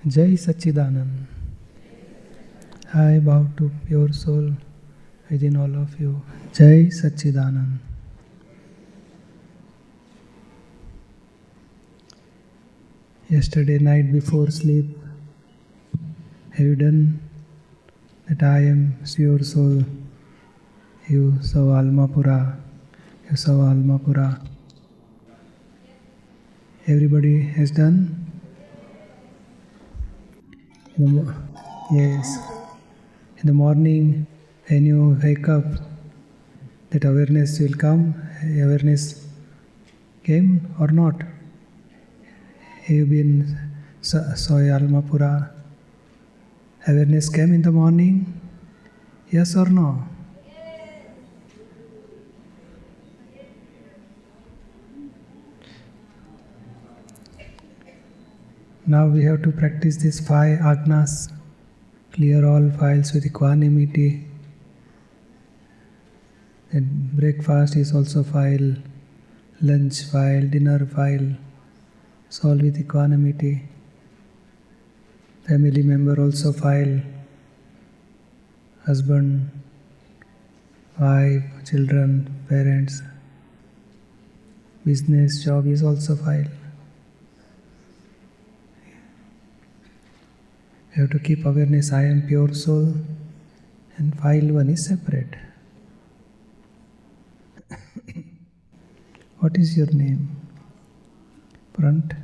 Jai Satchidanand. I bow to pure soul within all of you. Jai Satchidanand. Yesterday night before sleep, have you done that I am pure soul? You saw Almapura. You saw Almapura. Everybody has done? Yes. In the morning, when you wake up, that awareness will come. Awareness came or not? Have you been saw Almapura? Awareness came in the morning? Yes or no? Now we have to practice these 5 agnas. Clear all files with equanimity. And breakfast is also file, lunch file, dinner file. Solve with equanimity. Family member also file. Husband, wife, children, parents. Business, job is also file. You have to keep awareness, I am pure soul, and file 1 is separate. What is your name? Front?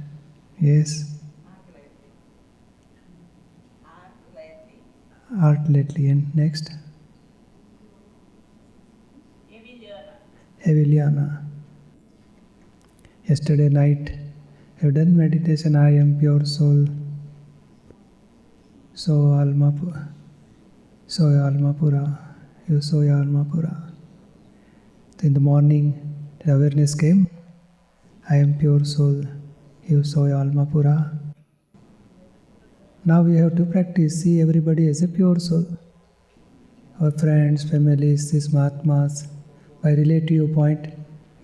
Yes? Art lately. And next? Eviliana. Yesterday night, you have done meditation, I am pure soul. So Almapura. You saw Almapura. In the morning, the awareness came. I am pure soul. You saw Almapura. Now we have to practice. See everybody as a pure soul. Our friends, families, these Mahatmas, by relative viewpoint,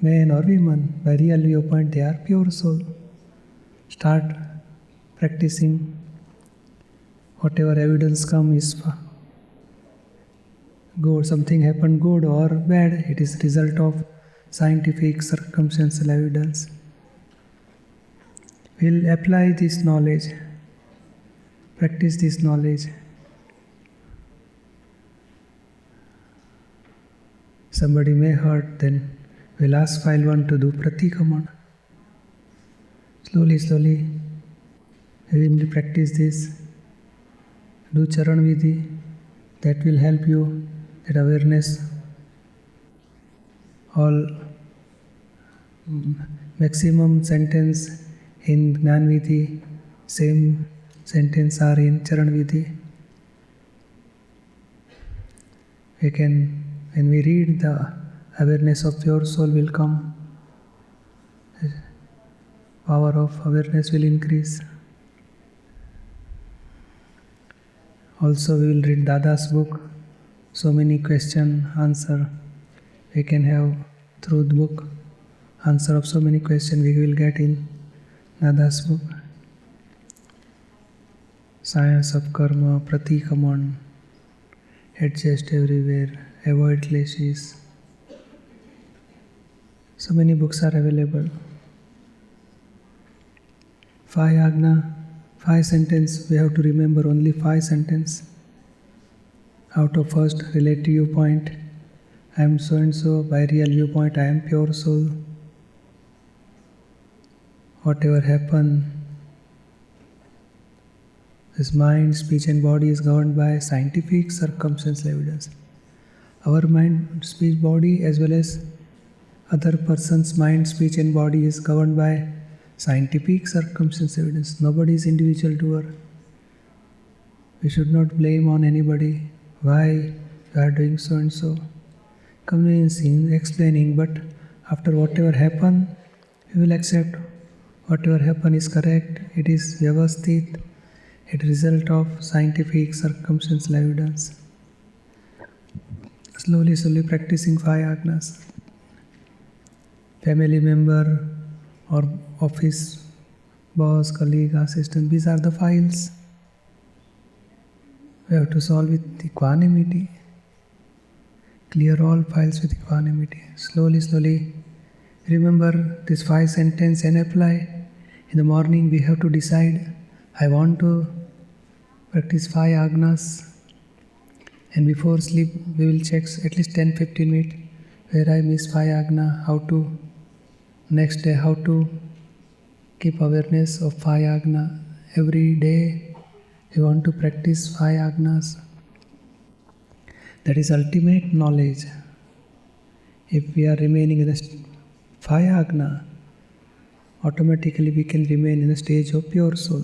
men or women, by real viewpoint, they are pure soul. Start practicing. Whatever evidence comes is good, something happened good or bad, it is result of scientific circumstantial evidence. We'll apply this knowledge, practice this knowledge. Somebody may hurt, then we'll ask file 1 to do pratikraman. Slowly, we will practice this. Do Charan Vidhi, that will help you, that awareness. All maximum sentence in Jnana Vidhi, same sentence are in Charan Vidhi. When we read, the awareness of pure soul will come. Power of awareness will increase. Also, we will read Dada's book. So many question, answer we can have through the book. Answer of so many questions we will get in Dada's book. Science of karma, pratikraman, adjust everywhere, avoid clashes. So many books are available. 5 agna. 5 sentences, we have to remember only 5 sentences. Out of first relative viewpoint, I am so and so, by real viewpoint, I am pure soul. Whatever happened, this mind, speech and body is governed by scientific circumstantial evidence. Our mind, speech, body as well as other person's mind, speech and body is governed by scientific circumstantial evidence. Nobody is individual doer. We should not blame on anybody. Why you are doing so and so. Convincing, explaining, but after whatever happened, we will accept whatever happened is correct. It is vyavasthit. It is result of scientific circumstantial evidence. Slowly practicing 5 agnas. Family member or office boss, colleague, assistant, these are the files. We have to solve with equanimity. Clear all files with equanimity. Slowly, slowly. Remember this 5 sentences and apply. In the morning we have to decide, I want to practice 5 agnas. And before sleep we will check at least 10-15 minutes where I miss 5 agna, how to, next day how to keep awareness of 5 agna. Every day we want to practice 5 agnas. That is ultimate knowledge. If we are remaining in the 5 agna, automatically we can remain in a stage of pure soul.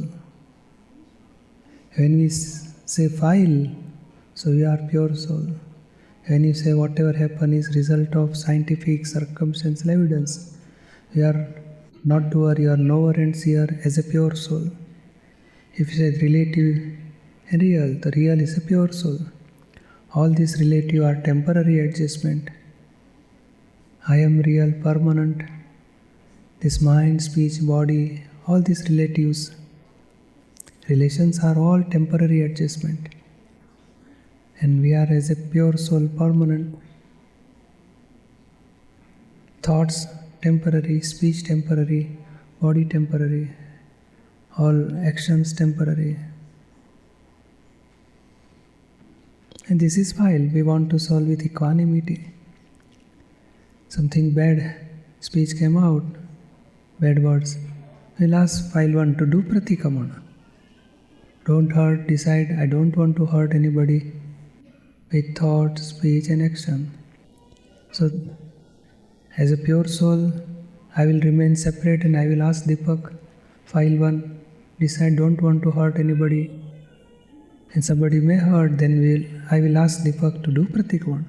When we say file, so we are pure soul. When you say whatever happened is result of scientific circumstantial evidence, we are not doer, you are knower and seer as a pure soul. If you say relative and real, the real is a pure soul. All these relative are temporary adjustment. I am real, permanent. This mind, speech, body, all these relatives, relations are all temporary adjustment. And we are as a pure soul, permanent. Thoughts temporary, speech temporary, body temporary, all actions temporary. And this is file we want to solve with equanimity. Something bad speech came out, bad words. We'll ask file 1 to do pratikamana. Don't hurt, decide, I don't want to hurt anybody with thought, speech and action. So, as a pure soul, I will remain separate and I will ask Deepak, file 1, decide don't want to hurt anybody. And somebody may hurt, then I will ask Deepak to do pratikamana.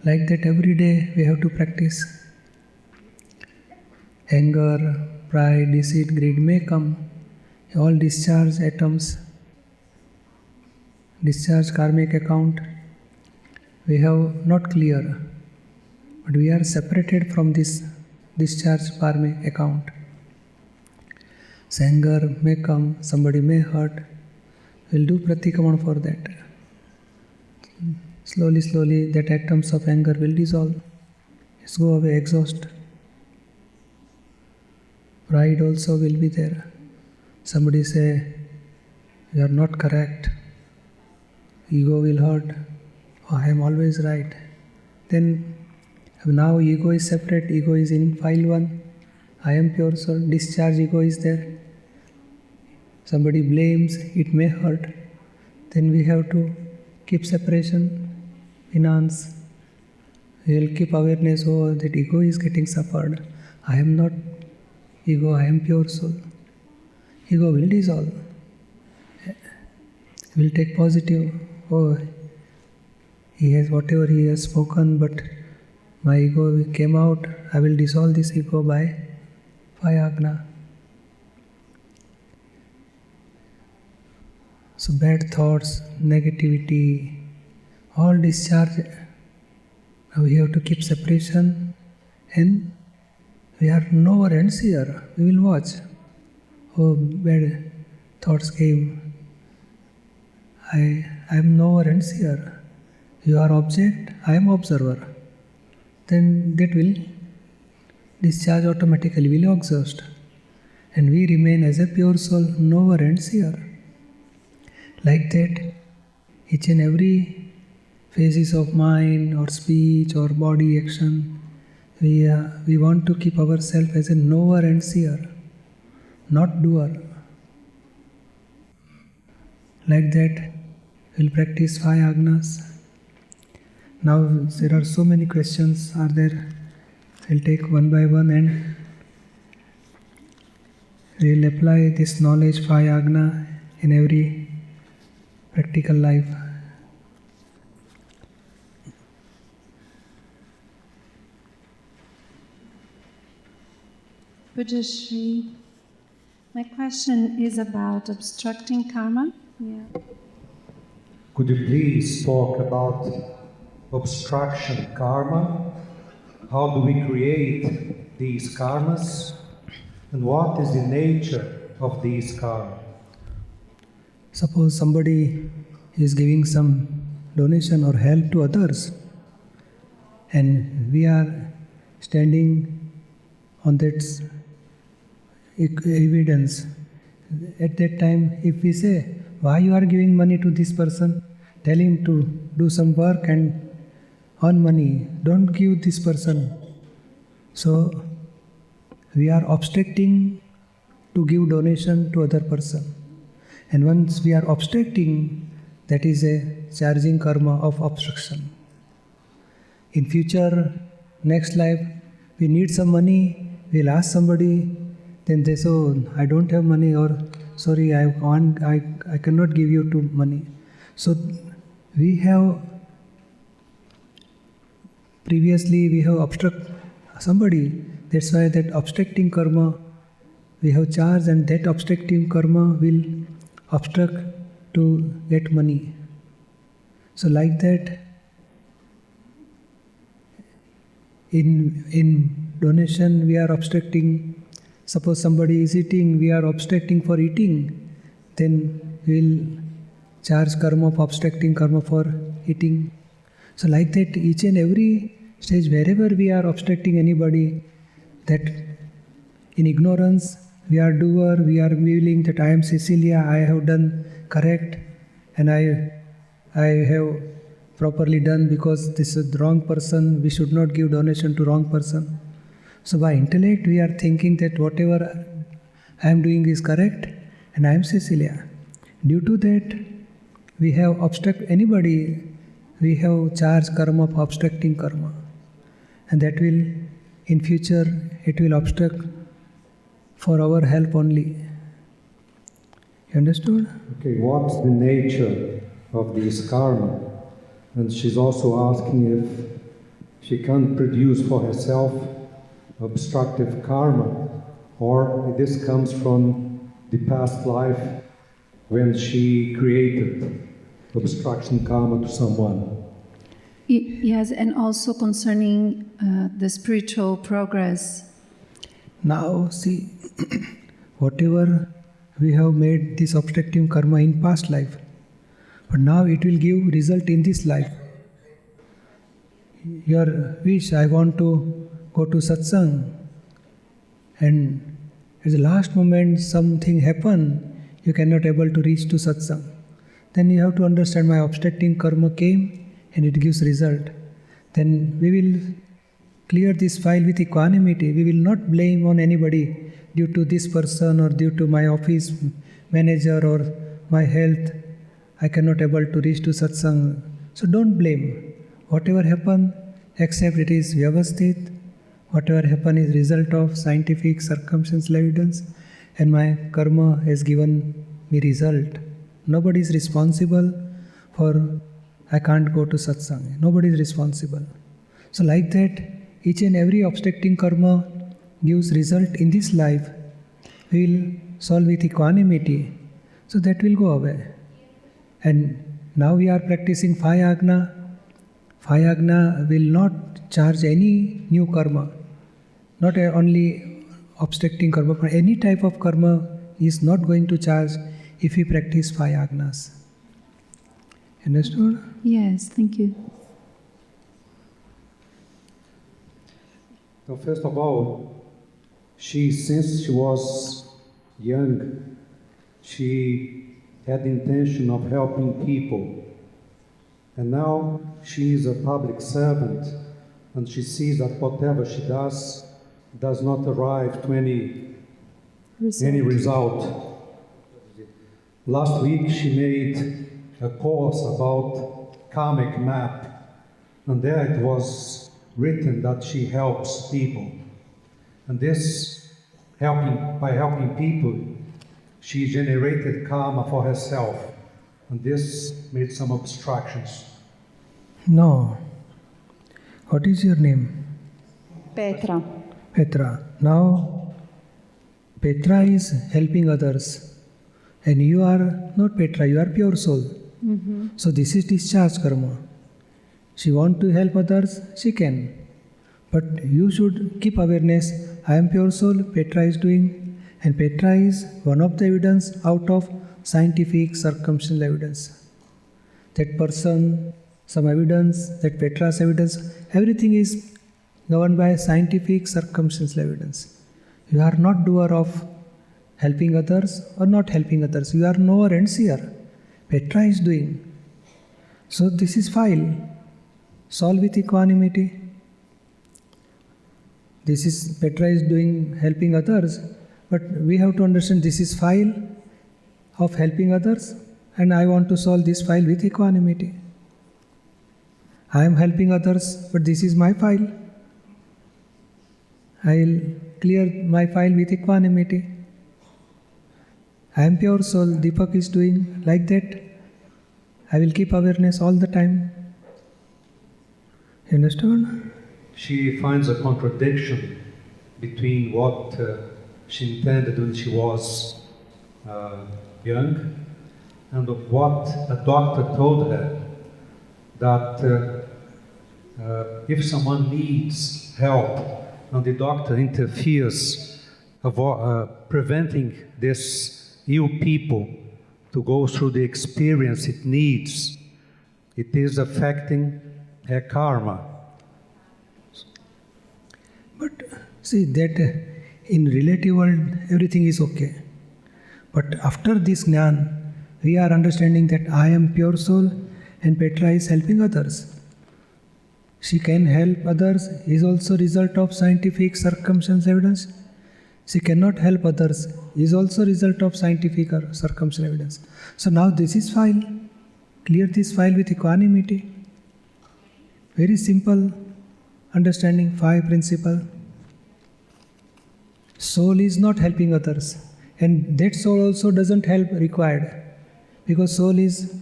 Like that every day we have to practice. Anger, pride, deceit, greed may come. All discharge atoms, discharge karmic account. We have not clear, but we are separated from this discharge karmic account. So anger may come, somebody may hurt. We'll do pratikamana for that. Slowly, slowly, that atoms of anger will dissolve. Just go away, exhaust. Pride also will be there. Somebody say, you are not correct. Ego will hurt. Oh, I am always right. Then, now ego is separate. Ego is in file 1. I am pure soul. Discharge ego is there. Somebody blames, it may hurt. Then we have to keep separation. Finance, we will keep awareness, oh, that ego is getting suffered. I am not ego, I am pure soul. Ego will dissolve. We will take positive, oh, he has whatever he has spoken, but my ego came out, I will dissolve this ego by Agna. So bad thoughts, negativity, all discharge. Now we have to keep separation and we are knower and seer. We will watch. Oh, bad thoughts came. I am knower and seer. You are object, I am observer. Then that will discharge automatically, will exhaust. And we remain as a pure soul, knower and seer. Like that, each and every phases of mind or speech or body action, we want to keep ourselves as a knower and seer, not doer. Like that, we'll practice 5 agnas. Now there are so many questions are there. We'll take one by one and we'll apply this knowledge 5 agna in every practical life. Pujyashree, my question is about obstructing karma. Could you please talk about obstruction karma? How do we create these karmas? And what is the nature of these karma? Suppose somebody is giving some donation or help to others, and we are standing on that evidence. At that time, if we say, why you are giving money to this person, tell him to do some work and earn money, don't give this person. So we are obstructing to give donation to other person. And once we are obstructing, that is a charging karma of obstruction. In future, next life, we need some money, we'll ask somebody, then they say, oh, I don't have money, or sorry, I cannot give you money. So we have, previously we have obstruct somebody, that's why that obstructing karma, we have charged, and that obstructing karma will obstruct to get money. So like that, in donation we are obstructing. Suppose somebody is eating, we are obstructing for eating, then we will charge karma of obstructing karma for eating. So like that, each and every stage, wherever we are obstructing anybody, that in ignorance, we are doer, we are feeling that I am Cecilia, I have done correct, and I have properly done because this is the wrong person, we should not give donation to wrong person. So by intellect, we are thinking that whatever I am doing is correct, and I am Cecilia. Due to that, we have obstruct anybody, we have charged karma of obstructing karma. And that will, in future, it will obstruct for our help only. You understood? Okay, what's the nature of this karma? And she's also asking if she can't produce for herself obstructive karma, or this comes from the past life when she created obstruction karma to someone. Yes, and also concerning the spiritual progress. Now see, whatever we have made this obstructive karma in past life, but now it will give result in this life. Your wish, I want to go to Satsang, and at the last moment something happened, you cannot able to reach to Satsang. Then you have to understand my obstructing karma came and it gives result. Then we will clear this file with equanimity. We will not blame on anybody due to this person or due to my office manager or my health. I cannot able to reach to Satsang. So don't blame. Whatever happened, accept it is vyavasthit. Whatever happened is result of scientific circumstantial evidence, and my karma has given me result. Nobody is responsible for I can't go to Satsang. Nobody is responsible. So like that, each and every obstructing karma gives result in this life. We will solve with equanimity. So that will go away. And now we are practicing 5 Agna. 5 Agna will not charge any new karma. Not only obstructing karma, but any type of karma is not going to charge if we practice 5 Agnas. Understood? Yes, thank you. Now, first of all, since she was young, she had the intention of helping people. And now she is a public servant, and she sees that whatever she does not arrive to any result. Last week she made a course about Karmic map, and there it was written that she helps people. And this by helping people, she generated karma for herself, and this made some obstructions. No. What is your name? Petra. Petra. Now, Petra is helping others, and you are not Petra, you are pure soul. So this is discharge karma. She want to help others, she can. But you should keep awareness, I am pure soul, Petra is doing, and Petra is one of the evidence out of scientific circumstantial evidence. that person, some evidence, that Petra's evidence, everything is governed by scientific circumstantial evidence. You are not doer of helping others or not helping others. You are knower and seer. Petra is doing. So this is file. Solve with equanimity. This is Petra is doing helping others, but we have to understand this is file of helping others, and I want to solve this file with equanimity. I am helping others, but this is my file. I will clear my file with equanimity. I am pure soul, Deepak is doing like that. I will keep awareness all the time. You understand? She finds a contradiction between what she intended when she was young and what a doctor told her, that if someone needs help and the doctor interferes, preventing this ill people to go through the experience it needs, it is affecting her karma. But see that in relative world everything is okay. But after this jnana, we are understanding that I am pure soul and Petra is helping others. She can help others is also result of scientific circumstance evidence. She cannot help others is also result of scientific or circumstance evidence. So now this is file. Clear this file with equanimity. Very simple understanding 5 principle. Soul is not helping others, and that soul also doesn't help required, because soul is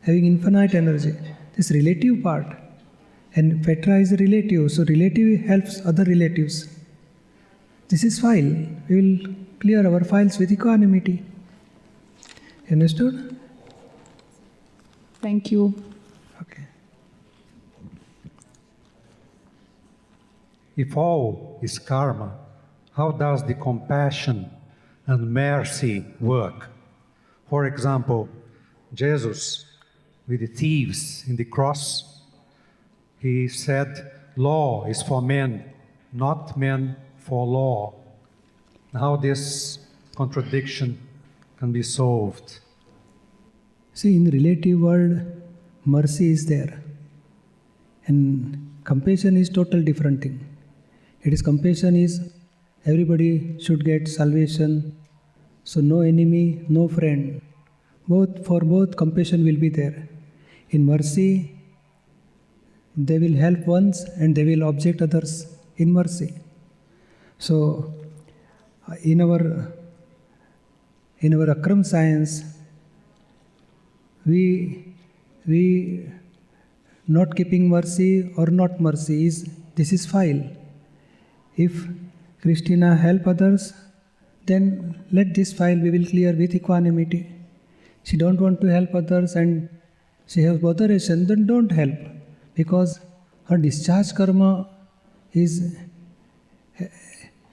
having infinite energy. This relative part, and Petra is a relative, so relative helps other relatives. This is file. We will clear our files with equanimity. Understood? Thank you. Okay. If all is karma, how does the compassion and mercy work? For example, Jesus with the thieves in the cross, he said, law is for men, not men for law. How this contradiction can be solved? See, in the relative world, mercy is there, and compassion is total different thing. It is compassion is everybody should get salvation, so no enemy, no friend. For both compassion will be there. In mercy, they will help ones and they will object others in mercy. So, in our Akram science, we not keeping mercy or not mercy this is file. If Christina help others, then let this file we will clear with equanimity. She don't want to help others and she has botheration, then don't help, because her discharge karma is,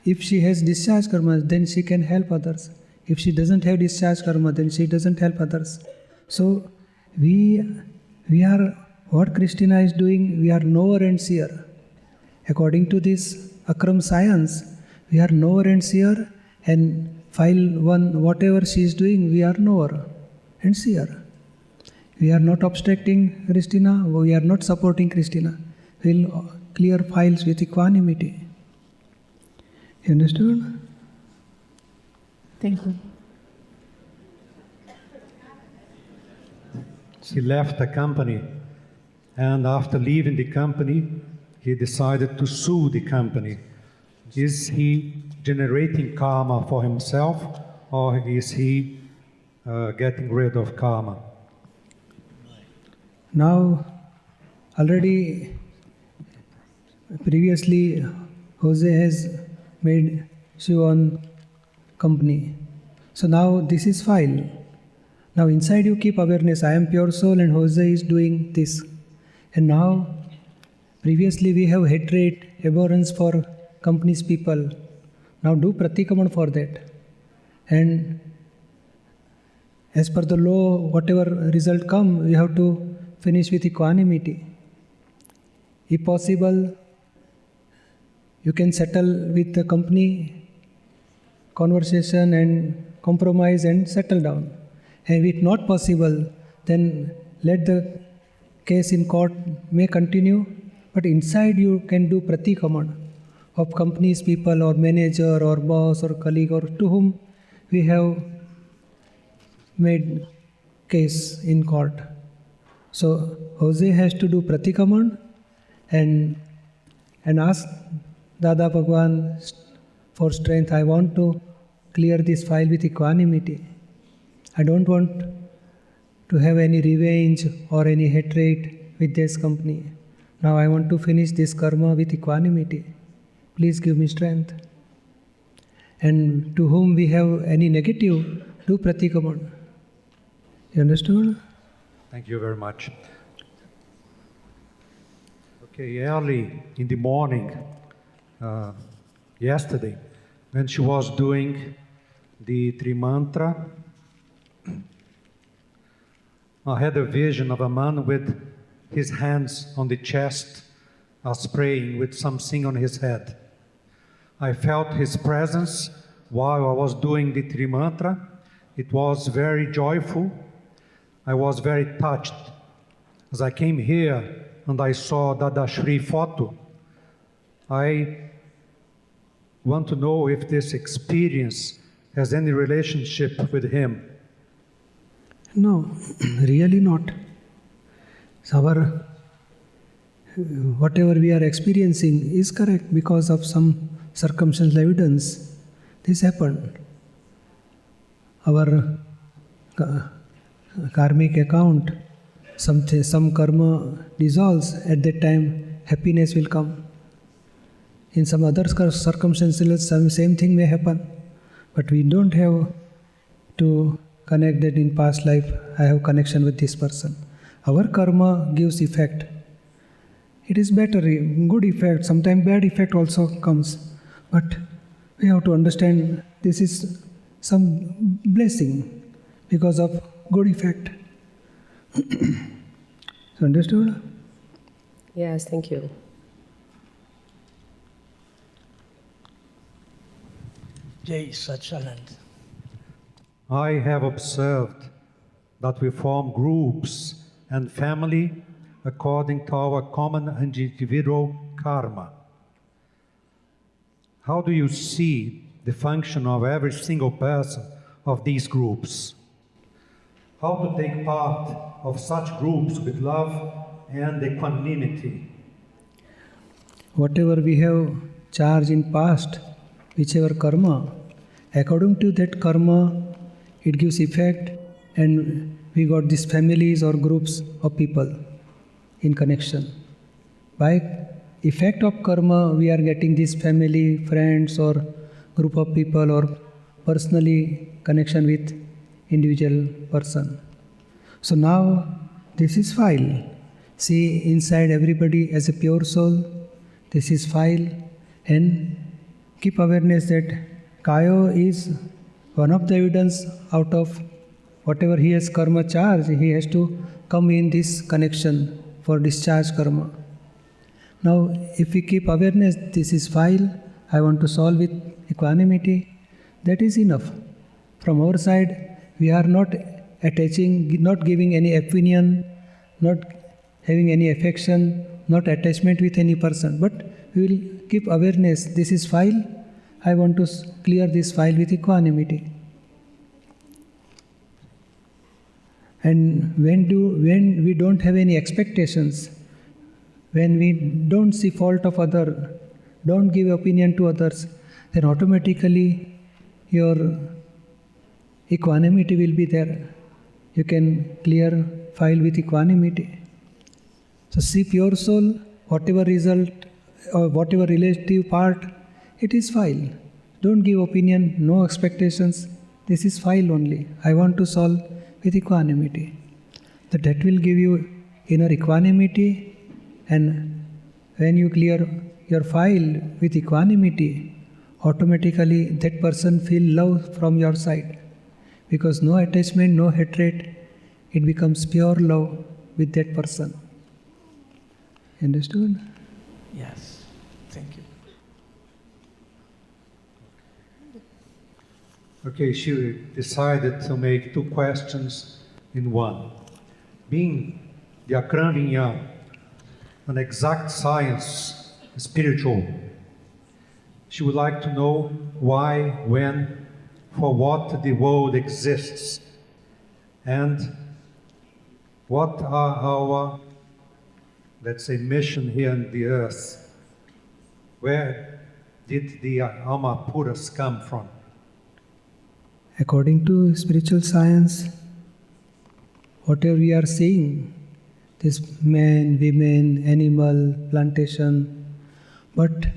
if she has discharge karma, then she can help others. If she doesn't have discharge karma, then she doesn't help others. So we are, what Christina is doing, we are knower and seer. According to this Akram science, we are knower and seer, and file 1, whatever she is doing, we are knower and seer. We are not obstructing Christina, we are not supporting Christina. We will clear files with equanimity. You understood? Thank you. He left the company, and after leaving the company, he decided to sue the company. Is he generating karma for himself, or is he getting rid of karma? Now, already previously, Jose has made sue on company. So now this is file. Now inside you keep awareness, I am pure soul and Jose is doing this. And now, previously we have hatred, abhorrence for company's people. Now do pratikaman for that. And as per the law, whatever result come, we have to finish with equanimity. If possible, you can settle with the company, conversation and compromise and settle down. And if not possible, then let the case in court may continue, but inside you can do pratikaman of companies, people or manager or boss or colleague or to whom we have made case in court. So Jose has to do pratikaman and ask Dada Bhagwan for strength. I want to clear this file with equanimity. I don't want to have any revenge or any hatred with this company. Now I want to finish this karma with equanimity. Please give me strength. And to whom we have any negative, do pratikaman. You understood? Thank you very much. Okay, early in the morning, yesterday, when she was doing the Tri Mantra, I had a vision of a man with his hands on the chest, praying with something on his head. I felt his presence while I was doing the Tri Mantra. It was very joyful. I was very touched. As I came here and I saw Dada Shri photo, I want to know if this experience has any relationship with him. No, really not. Our whatever we are experiencing is correct because of some circumstantial evidence. This happened. Our karmic account, some karma dissolves. At that time, happiness will come. In some other circumstances, same thing may happen. But we don't have to connect that in past life, I have connection with this person. Our karma gives effect. It is better, good effect, sometimes bad effect also comes. But we have to understand this is some blessing because of good effect. So understood? Yes, thank you. Jai Satsanand. I have observed that we form groups and family according to our common and individual karma. How do you see the function of every single person of these groups? How to take part of such groups with love and equanimity? Whatever we have charged in past, whichever karma, according to that karma, it gives effect, and we got these families or groups of people in connection. By effect of karma, we are getting this family, friends, or group of people, or personally connection with individual person. So now this is file. See inside everybody as a pure soul. This is file, and keep awareness that Kayo is one of the evidence out of whatever he has karma charge, he has to come in this connection for discharge karma. Now, if we keep awareness, this is file, I want to solve with equanimity, that is enough. From our side, we are not attaching, not giving any opinion, not having any affection, not attachment with any person, but we will keep awareness, this is file, I want to clear this file with equanimity. And when we don't have any expectations, when we don't see fault of other, don't give opinion to others, then automatically your equanimity will be there. You can clear file with equanimity. So see pure soul, whatever result or whatever relative part, it is file. Don't give opinion, no expectations. This is file only. I want to solve with equanimity. That will give you inner equanimity, and when you clear your file with equanimity, automatically that person feel love from your side. Because no attachment, no hatred, it becomes pure love with that person. Understood? Yes. Thank you. Okay, she decided to make two questions in one. Being the Akram Vinyam, an exact science, spiritual, she would like to know why, when, for what the world exists, and what are our, let's say, mission here on the earth. Where did the Alma Puras come from? According to spiritual science, whatever we are seeing, this man, women, animal, plantation, but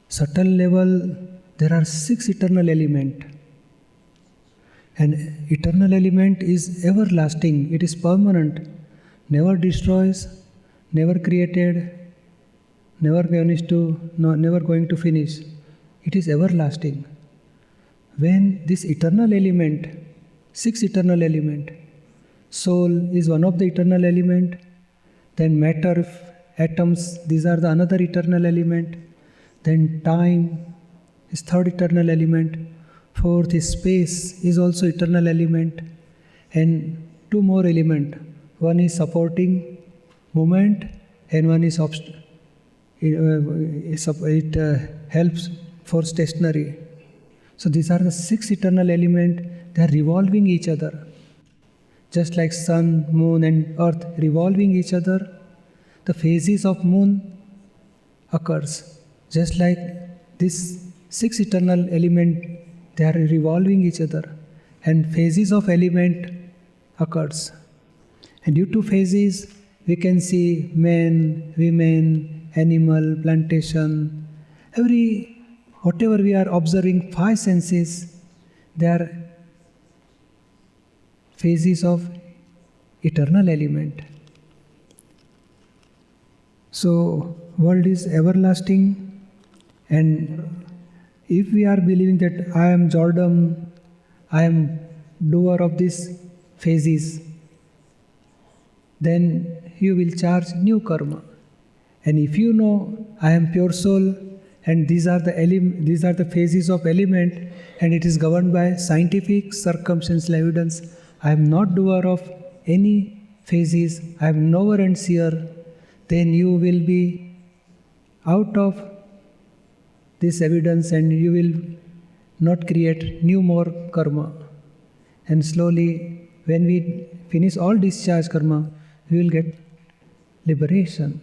subtle level, there are 6 eternal elements. And eternal element is everlasting, it is permanent, never destroys, never created, never going to finish. It is everlasting. When this eternal element, 6 eternal element, soul is one of the eternal element, then matter, atoms, these are the another eternal element, then time is third eternal element, fourth is space is also eternal element, and 2 more elements. One is supporting movement and one is it helps for stationary. So these are the 6 eternal elements. They are revolving each other. Just like sun, moon and earth revolving each other, the phases of moon occurs. Just like this 6 eternal element, they are revolving each other, and phases of element occurs. And due to phases, we can see men, women, animal, plantation, whatever we are observing, 5 senses, they are phases of eternal element. So, world is everlasting, and if we are believing that I am Jordan, I am doer of these phases, then you will charge new karma. And if you know I am pure soul, and these are the phases of element, and it is governed by scientific circumstantial evidence, I am not doer of any phases, I am knower and seer, then you will be out of this evidence and you will not create new more karma. And slowly, when we finish all discharge karma, we will get liberation.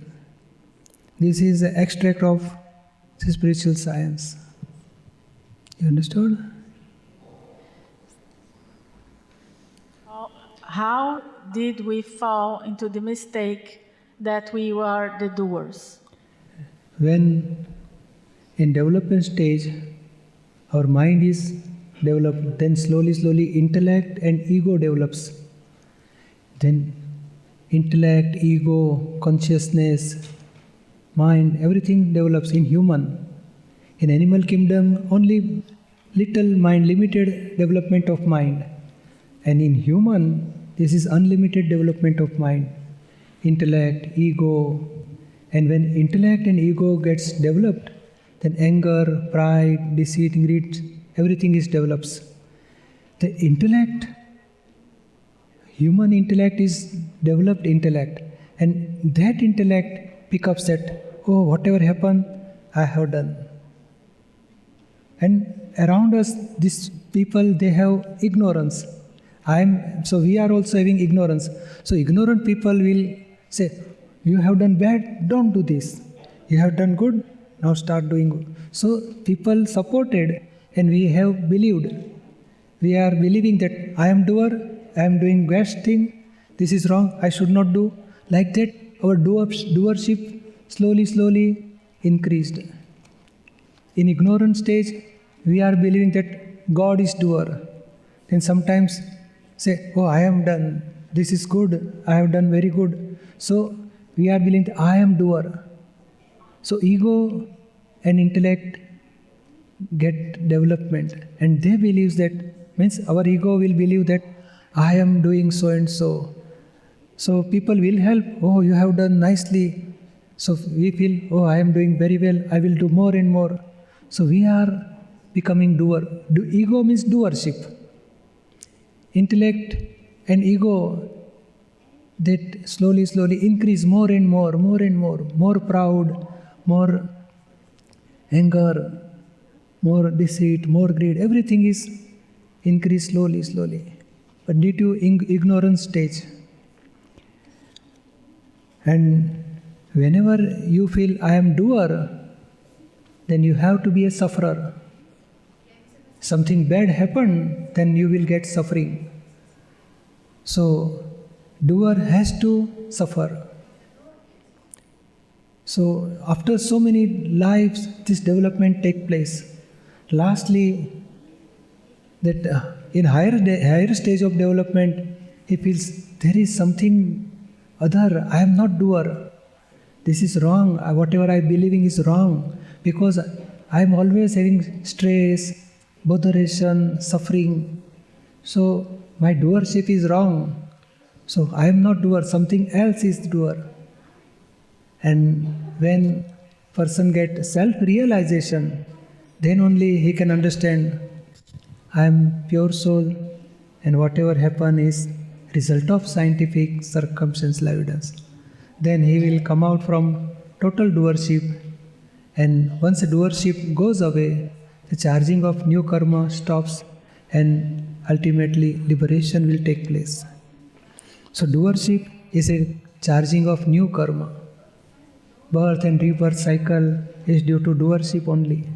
This is the extract of spiritual science. You understood? How did we fall into the mistake that we were the doers? When in development stage, our mind is developed, then slowly intellect and ego develops. Then intellect, ego, consciousness, mind, everything develops in human. In animal kingdom, only little mind, limited development of mind. And in human, this is unlimited development of mind. Intellect, ego. And when intellect and ego gets developed, then anger, pride, deceit, greed, everything is develops. The intellect, human intellect is developed intellect. And that intellect picks up that, oh, whatever happened, I have done. And around us, these people, they have ignorance. So we are also having ignorance. So ignorant people will say, you have done bad, don't do this. You have done good, now start doing good. So people supported and we have believed. We are believing that I am doer, I am doing best thing, this is wrong, I should not do. Like that, our doership slowly increased. In ignorant stage, we are believing that God is doer. Then sometimes say, oh, I am done, this is good, I have done very good. So we are believing that I am doer. So ego and intellect get development, and they believe that, means our ego will believe that I am doing so and so, So people will help. Oh, you have done nicely. So we feel, oh, I am doing very well. I will do more and more. So we are becoming doer. Ego means doership. Intellect and ego, that slowly increase more and more, more proud, more anger, more deceit, more greed. Everything is increased slowly. But due to ignorance stage. And whenever you feel I am doer, then you have to be a sufferer. Something bad happened, then you will get suffering. So, doer has to suffer. So, after so many lives, this development take place. Lastly, that in higher stage of development, he feels there is something other. I am not doer. This is wrong. Whatever I believing is wrong, because I am always having stress, botheration, suffering. So my doership is wrong. So I am not doer. Something else is doer. And when person get self-realization, then only he can understand I am pure soul, and whatever happen is result of scientific circumstantial evidence. Then he will come out from total doership, and once the doership goes away, the charging of new karma stops, and ultimately liberation will take place. So doership is a charging of new karma. Birth and rebirth cycle is due to doership only.